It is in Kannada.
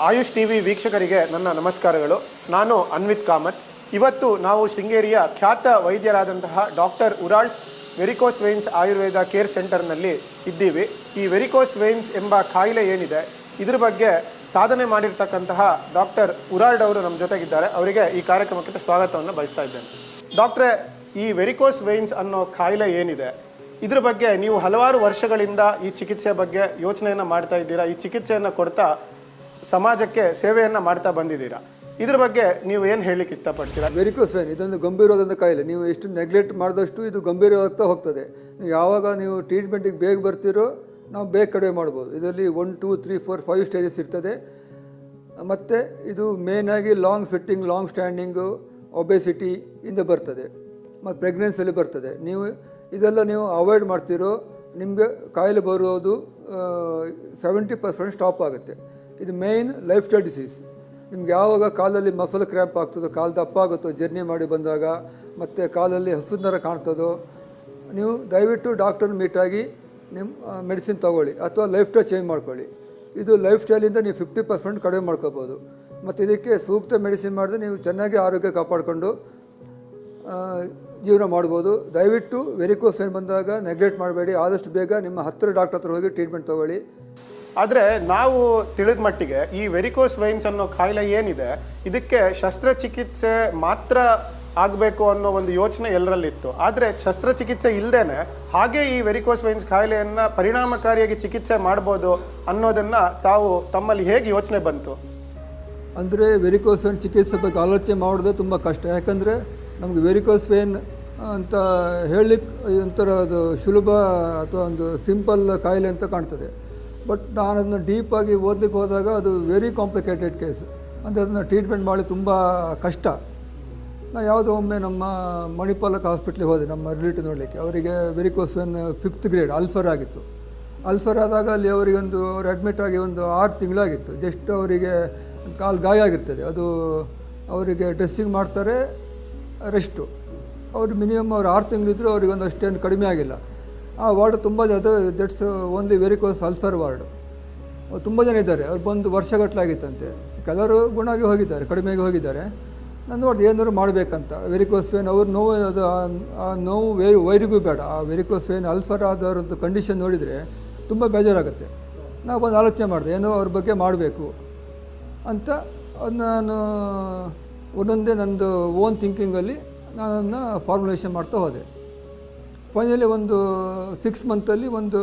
ಆಯುಷ್ ಟಿವಿ ವೀಕ್ಷಕರಿಗೆ ನನ್ನ ನಮಸ್ಕಾರಗಳು. ನಾನು ಅನ್ವಿತ್ ಕಾಮತ್. ಇವತ್ತು ನಾವು ಶೃಂಗೇರಿಯ ಖ್ಯಾತ ವೈದ್ಯರಾದಂತಹ doctor Ural's varicose veins Ayurveda care ಸೆಂಟರ್ನಲ್ಲಿ ಇದ್ದೀವಿ. ಈ ವೆರಿಕೋಸ್ ವೇನ್ಸ್ ಎಂಬ ಕಾಯಿಲೆ ಏನಿದೆ ಇದ್ರ ಬಗ್ಗೆ ಸಾಧನೆ ಮಾಡಿರ್ತಕ್ಕಂತಹ ಡಾಕ್ಟರ್ ಉರಾಲ್ಡ್ ಅವರು ನಮ್ಮ ಜೊತೆಗಿದ್ದಾರೆ. ಅವರಿಗೆ ಈ ಕಾರ್ಯಕ್ರಮಕ್ಕೆ ಸ್ವಾಗತವನ್ನು ಬಯಸ್ತಾ ಇದ್ದೇನೆ. ಡಾಕ್ಟ್ರೇ, ಈ ವೆರಿಕೋಸ್ ವೇನ್ಸ್ ಅನ್ನೋ ಕಾಯಿಲೆ ಏನಿದೆ ಇದ್ರ ಬಗ್ಗೆ ನೀವು ಹಲವಾರು ವರ್ಷಗಳಿಂದ ಈ ಚಿಕಿತ್ಸೆ ಬಗ್ಗೆ ಯೋಚನೆಯನ್ನು ಮಾಡ್ತಾ ಇದ್ದೀರಾ. ಈ ಚಿಕಿತ್ಸೆಯನ್ನು ಕೊಡ್ತಾ ಸಮಾಜಕ್ಕೆ ಸೇವೆಯನ್ನು ಮಾಡ್ತಾ ಬಂದಿದ್ದೀರಾ. ಇದ್ರ ಬಗ್ಗೆ ನೀವು ಏನು ಹೇಳಲಿಕ್ಕೆ ಇಷ್ಟಪಡ್ತೀರಾ? ವೆರಿಕೋಸ್ ವೇನ್ ಇದೊಂದು ಗಂಭೀರವಾದಂಥ ಕಾಯಿಲೆ. ನೀವು ಎಷ್ಟು ನೆಗ್ಲೆಕ್ಟ್ ಮಾಡಿದಷ್ಟು ಇದು ಗಂಭೀರವಾಗ್ತಾ ಹೋಗ್ತದೆ. ನೀವು ಯಾವಾಗ ನೀವು ಟ್ರೀಟ್ಮೆಂಟಿಗೆ ಬೇಗ ಬರ್ತೀರೋ ನಾವು ಬೇಗ ಕಡಿಮೆ ಮಾಡ್ಬೋದು. ಇದರಲ್ಲಿ 1, 2, 3, 4, 5 ಸ್ಟೇಜಸ್ ಇರ್ತದೆ. ಮತ್ತು ಇದು ಮೇಯ್ನಾಗಿ long fitting, long standing, obesity ಇಂದ ಬರ್ತದೆ ಮತ್ತು ಪ್ರೆಗ್ನೆನ್ಸಿಯಲ್ಲಿ ಬರ್ತದೆ. ಇದೆಲ್ಲ ನೀವು ಅವಾಯ್ಡ್ ಮಾಡ್ತೀರೋ ನಿಮಗೆ ಕಾಯಿಲೆ ಬರೋದು 70% ಸ್ಟಾಪ್ ಆಗುತ್ತೆ. ಇದು ಮೇಯ್ನ್ ಲೈಫ್ ಸ್ಟೈಲ್ ಡಿಸೀಸ್. ನಿಮ್ಗೆ ಯಾವಾಗ ಕಾಲಲ್ಲಿ ಮಸಲ್ ಕ್ರ್ಯಾಂಪ್ ಆಗ್ತದೋ, ಕಾಲು ದಪ್ಪ ಆಗುತ್ತೋ ಜರ್ನಿ ಮಾಡಿ ಬಂದಾಗ, ಮತ್ತು ಕಾಲಲ್ಲಿ ಹಸಿರು ನರ ಕಾಣ್ತದೋ, ನೀವು ದಯವಿಟ್ಟು ಡಾಕ್ಟರ್ನ ಮೀಟಾಗಿ ನಿಮ್ಮ ಮೆಡಿಸಿನ್ ತೊಗೊಳ್ಳಿ ಅಥವಾ ಲೈಫ್ ಸ್ಟೈಲ್ ಚೇಂಜ್ ಮಾಡ್ಕೊಳ್ಳಿ. ಇದು ಲೈಫ್ ಸ್ಟೈಲಿಂದ ನೀವು 50% ಕಡಿಮೆ ಮಾಡ್ಕೋಬೋದು. ಮತ್ತು ಇದಕ್ಕೆ ಸೂಕ್ತ ಮೆಡಿಸಿನ್ ಮಾಡಿದ್ರೆ ನೀವು ಚೆನ್ನಾಗಿ ಆರೋಗ್ಯ ಕಾಪಾಡಿಕೊಂಡು ಜೀವನ ಮಾಡ್ಬೋದು. ದಯವಿಟ್ಟು ವೆರಿಕೋಸ್ ವೇನ್ ಬಂದಾಗ ನೆಗ್ಲೆಕ್ಟ್ ಮಾಡಬೇಡಿ. ಆದಷ್ಟು ಬೇಗ ನಿಮ್ಮ ಹತ್ತಿರ ಡಾಕ್ಟರ್ ಹತ್ರ ಹೋಗಿ ಟ್ರೀಟ್ಮೆಂಟ್ ತೊಗೊಳ್ಳಿ. ಆದರೆ ನಾವು ತಿಳಿದ ಮಟ್ಟಿಗೆ ಈ ವೆರಿಕೋಸ್ ವೈನ್ಸ್ ಅನ್ನೋ ಕಾಯಿಲೆ ಏನಿದೆ ಇದಕ್ಕೆ ಶಸ್ತ್ರಚಿಕಿತ್ಸೆ ಮಾತ್ರ ಆಗಬೇಕು ಅನ್ನೋ ಒಂದು ಯೋಚನೆ ಎಲ್ಲರಲ್ಲಿತ್ತು. ಆದರೆ ಶಸ್ತ್ರಚಿಕಿತ್ಸೆ ಇಲ್ಲದೇನೆ ಹಾಗೆ ಈ ವೆರಿಕೋಸ್ ವೈನ್ಸ್ ಕಾಯಿಲೆಯನ್ನು ಪರಿಣಾಮಕಾರಿಯಾಗಿ ಚಿಕಿತ್ಸೆ ಮಾಡ್ಬೋದು ಅನ್ನೋದನ್ನು ತಾವು ತಮ್ಮಲ್ಲಿ ಹೇಗೆ ಯೋಚನೆ ಬಂತು? ಅಂದರೆ ವೆರಿಕೋಸ್ ವೇನ್ ಚಿಕಿತ್ಸೆ ಬಗ್ಗೆ ಆಲೋಚನೆ ಮಾಡೋದು ತುಂಬ ಕಷ್ಟ. ಯಾಕಂದರೆ ನಮಗೆ ವೆರಿಕೋಸ್ ವೇನ್ ಅಂತ ಹೇಳಲಿಕ್ಕೆ ಒಂಥರ ಅದು ಸುಲಭ ಅಥವಾ ಒಂದು ಸಿಂಪಲ್ ಕಾಯಿಲೆ ಅಂತ ಕಾಣ್ತದೆ. ಬಟ್ ನಾನು ಅದನ್ನು ಡೀಪಾಗಿ ಓದಲಿಕ್ಕೆ ಹೋದಾಗ ಅದು ವೆರಿ ಕಾಂಪ್ಲಿಕೇಟೆಡ್ ಕೇಸ್. ಅಂದರೆ ಅದನ್ನು ಟ್ರೀಟ್ಮೆಂಟ್ ಮಾಡಿ ತುಂಬ ಕಷ್ಟ. ನಾನು ಯಾವುದೋ ಒಮ್ಮೆ ನಮ್ಮ ಮಣಿಪಾಲಕ್ ಹಾಸ್ಪಿಟ್ಲಿಗೆ ಹೋದೆ ನಮ್ಮ ರಿಲೇಟಿವ್ ನೋಡಲಿಕ್ಕೆ. ಅವರಿಗೆ varicose vane 5th grade ulcer ಆಗಿತ್ತು. ಅಲ್ಸರ್ ಆದಾಗ ಅಲ್ಲಿ ಅವ್ರು ಅಡ್ಮಿಟ್ ಆಗಿ ಒಂದು 6 ತಿಂಗಳಾಗಿತ್ತು. ಜಸ್ಟ್ ಅವರಿಗೆ ಕಾಲು ಗಾಯ ಆಗಿರ್ತದೆ. ಅದು ಅವರಿಗೆ ಡ್ರೆಸ್ಸಿಂಗ್ ಮಾಡ್ತಾರೆ, ರೆಸ್ಟು. ಅವರು ಮಿನಿಮಮ್ 6 ತಿಂಗಳಿದ್ರು ಅವರಿಗೊಂದು ಅಷ್ಟೇನು ಕಡಿಮೆ ಆಗಿಲ್ಲ. ಆ ವಾರ್ಡ್ ತುಂಬ that's only varicose ulcer ward. ತುಂಬ ಜನ ಇದ್ದಾರೆ. ಅವ್ರು ಬಂದು ವರ್ಷಗಟ್ಟಲಾಗಿತ್ತಂತೆ. ಕೆಲವರು ಗುಣ ಆಗಿ ಹೋಗಿದ್ದಾರೆ, ಕಡಿಮೆಯಾಗಿ ಹೋಗಿದ್ದಾರೆ. ನಾನು ನೋಡಿದೆ ಏನಾದ್ರು ಮಾಡಬೇಕಂತ. ವೆರಿಕೋಸ್ ವೇನ್ ಅವ್ರು ನೋವು, ಅದು ಆ ನೋವು ವೈರಿಗೂ ಬೇಡ. ಆ ವೆರಿಕೋಸ್ ವೇನ್ ಅಲ್ಸರ್ ಆದವ್ರದ್ದು ಕಂಡೀಷನ್ ನೋಡಿದರೆ ತುಂಬ ಬೇಜಾರಾಗುತ್ತೆ. ನಾವು ಒಂದು ಆಲೋಚನೆ ಮಾಡಿದೆ, ಏನೋ ಅವ್ರ ಬಗ್ಗೆ ಮಾಡಬೇಕು ಅಂತ. ಅದು ನಾನು ಒಂದೊಂದೇ ನಂದು ಓನ್ ಥಿಂಕಿಂಗಲ್ಲಿ ನಾನನ್ನು ಫಾರ್ಮುಲೇಷನ್ ಮಾಡ್ತಾ ಹೋದೆ. ಫೈನಲಿ ಒಂದು 6 ಮಂತಲ್ಲಿ ಒಂದು